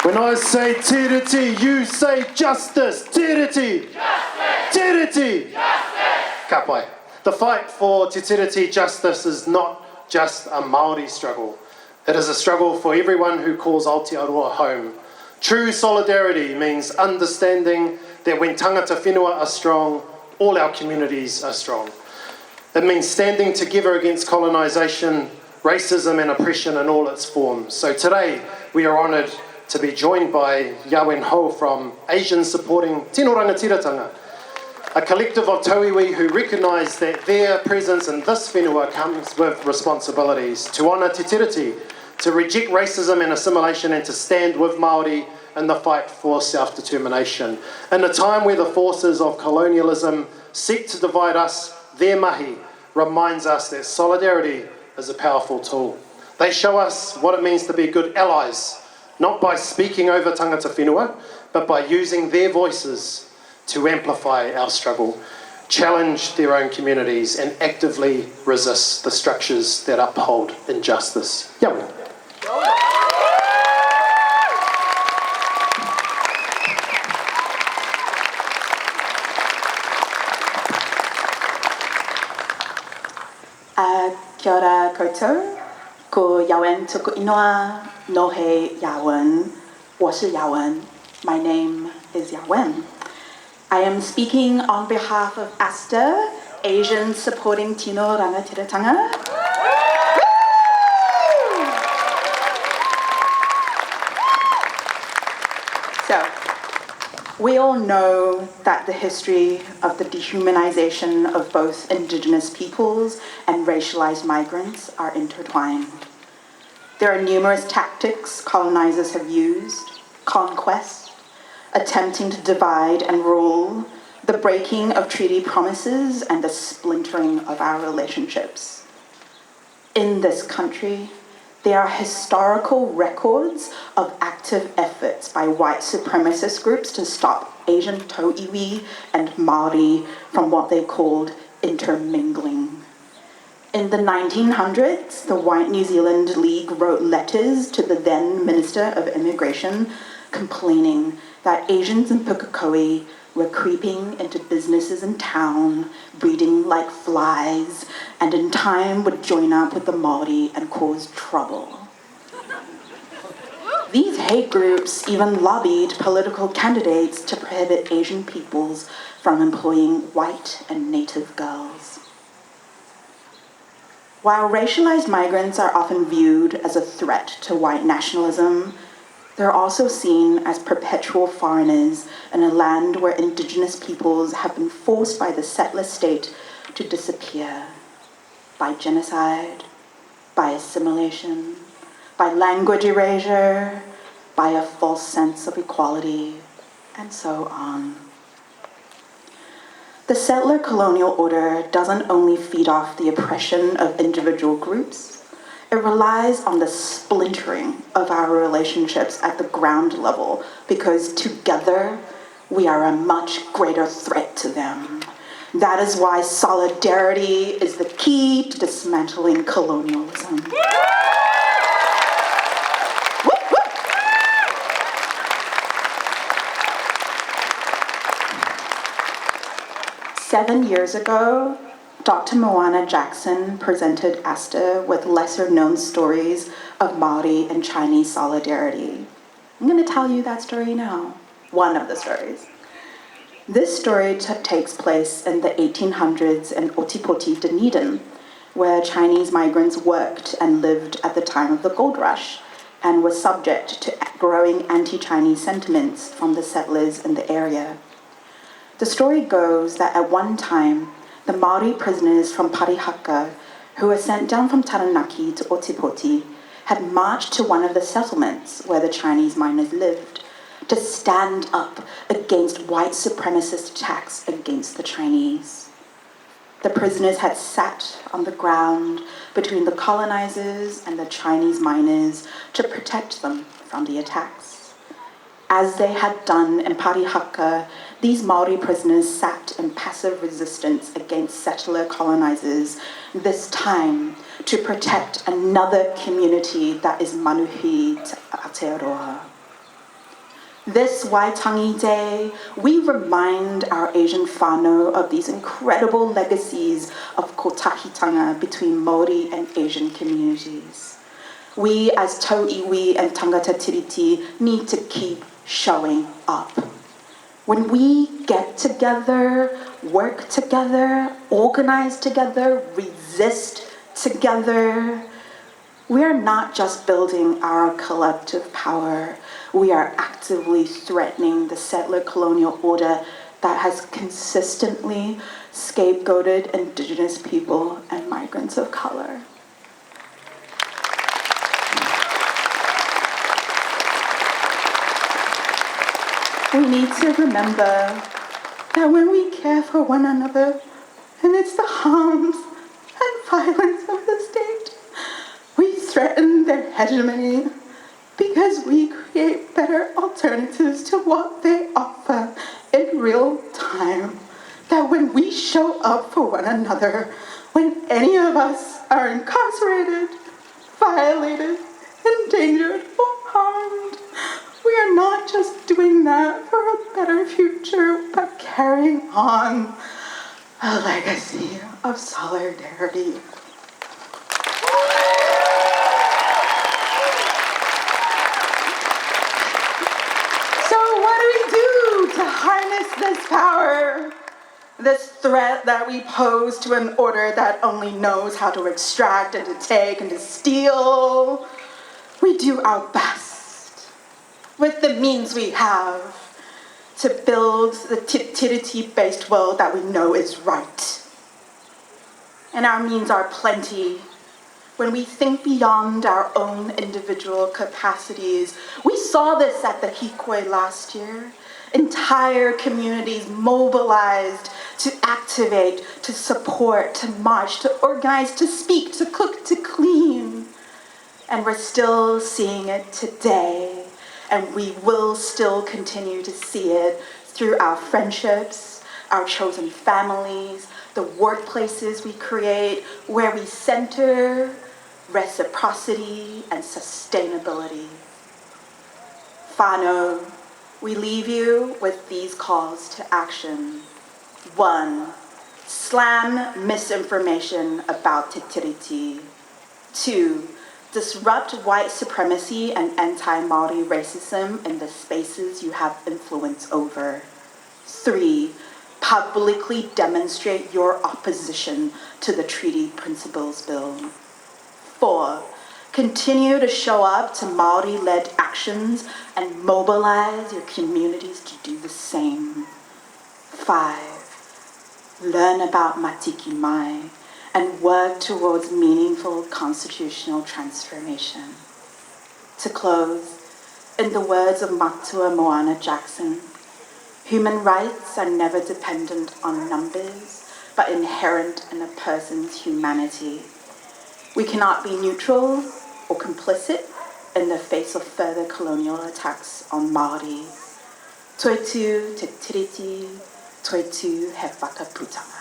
When I say tiriti, you say justice. Tiriti. Justice. Tiriti. Justice. Ka pai. The fight for Te Tiriti justice is not just a Māori struggle. It is a struggle for everyone who calls Aotearoa home. True solidarity means understanding that when tangata whenua are strong, all our communities are strong. It means standing together against colonisation, racism and oppression in all its forms. So today we are honoured to be joined by Ya-Wen from Asians Supporting Tino Rangatiratanga, a collective of tauiwi who recognise that their presence in this whenua comes with responsibilities to honour Te Tiriti, to reject racism and assimilation and to stand with Māori in the fight for self-determination. In a time where the forces of colonialism seek to divide us, their mahi reminds us that solidarity is a powerful tool. They show us what it means to be good allies, not by speaking over tangata whenua, but by using their voices to amplify our struggle, challenge their own communities, and actively resist the structures that uphold injustice. Ya-Wen. Kia ora koutou, ko Ya-Wen tuku inoa, no he Ya-Wen, 我是 Ya-Wen, my name is Ya-Wen. I am speaking on behalf of ASTA, Asians Supporting Tino Rangatiratanga. So, we all know that the history of the dehumanization of both indigenous peoples and racialized migrants are intertwined. There are numerous tactics colonizers have used: conquest, attempting to divide and rule, the breaking of treaty promises, and the splintering of our relationships. In this country, there are historical records of active efforts by white supremacist groups to stop Asian tauiwi and Māori from what they called intermingling. In the 1900s, the White New Zealand League wrote letters to the then Minister of Immigration complaining that Asians in Pukekohe were creeping into businesses in town, breeding like flies, and in time would join up with the Māori and cause trouble. These hate groups even lobbied political candidates to prohibit Asian peoples from employing white and native girls. While racialized migrants are often viewed as a threat to white nationalism, they're also seen as perpetual foreigners in a land where indigenous peoples have been forced by the settler state to disappear by genocide, by assimilation, by language erasure, by a false sense of equality, and so on. The settler colonial order doesn't only feed off the oppression of individual groups, it relies on the splintering of our relationships at the ground level because together we are a much greater threat to them. That is why solidarity is the key to dismantling colonialism. 7 years ago, Dr. Moana Jackson presented ASTA with lesser-known stories of Māori and Chinese solidarity. I'm going to tell you that story now, one of the stories. This story takes place in the 1800s in Otipoti, Dunedin, where Chinese migrants worked and lived at the time of the gold rush and were subject to growing anti-Chinese sentiments from the settlers in the area. The story goes that at one time, the Māori prisoners from Parihaka, who were sent down from Taranaki to Otipoti, had marched to one of the settlements where the Chinese miners lived to stand up against white supremacist attacks against the Chinese. The prisoners had sat on the ground between the colonizers and the Chinese miners to protect them from the attacks. As they had done in Parihaka, these Māori prisoners sat in passive resistance against settler colonizers, this time to protect another community that is manuhi to Aotearoa. This Waitangi Day, we remind our Asian whānau of these incredible legacies of Kotahitanga between Māori and Asian communities. We as Tau Iwi and Tangata Tiriti need to keep showing up. When we get together, work together, organize together, resist together, we are not just building our collective power, we are actively threatening the settler colonial order that has consistently scapegoated Indigenous people and migrants of color. We need to remember that when we care for one another amidst the harms and violence of the state, we threaten their hegemony because we create better alternatives to what they offer in real time. That when we show up for one another, when any of us are incarcerated, violated, endangered, or harmed, we are not just doing that for a better future, but carrying on a legacy of solidarity. To harness this power, this threat that we pose to an order that only knows how to extract and to take and to steal, we do our best with the means we have to build the Tiriti-based world that we know is right. And our means are plenty. When we think beyond our own individual capacities, we saw this at the Hikoi last year. Entire communities mobilized to activate, to support, to march, to organize, to speak, to cook, to clean. And we're still seeing it today, and we will still continue to see it through our friendships, our chosen families, the workplaces we create, where we center reciprocity and sustainability. Whānau, we leave you with these calls to action. 1, slam misinformation about Te Tiriti. 2, disrupt white supremacy and anti-Māori racism in the spaces you have influence over. 3, publicly demonstrate your opposition to the Treaty Principles Bill. 4, continue to show up to Māori-led actions and mobilize your communities to do the same. 5, learn about Matiki Mai and work towards meaningful constitutional transformation. To close, in the words of Matua Moana Jackson, human rights are never dependent on numbers, but inherent in a person's humanity. We cannot be neutral or complicit in the face of further colonial attacks on Māori. Toi tu te tiriti, toi tu he whakaputanga.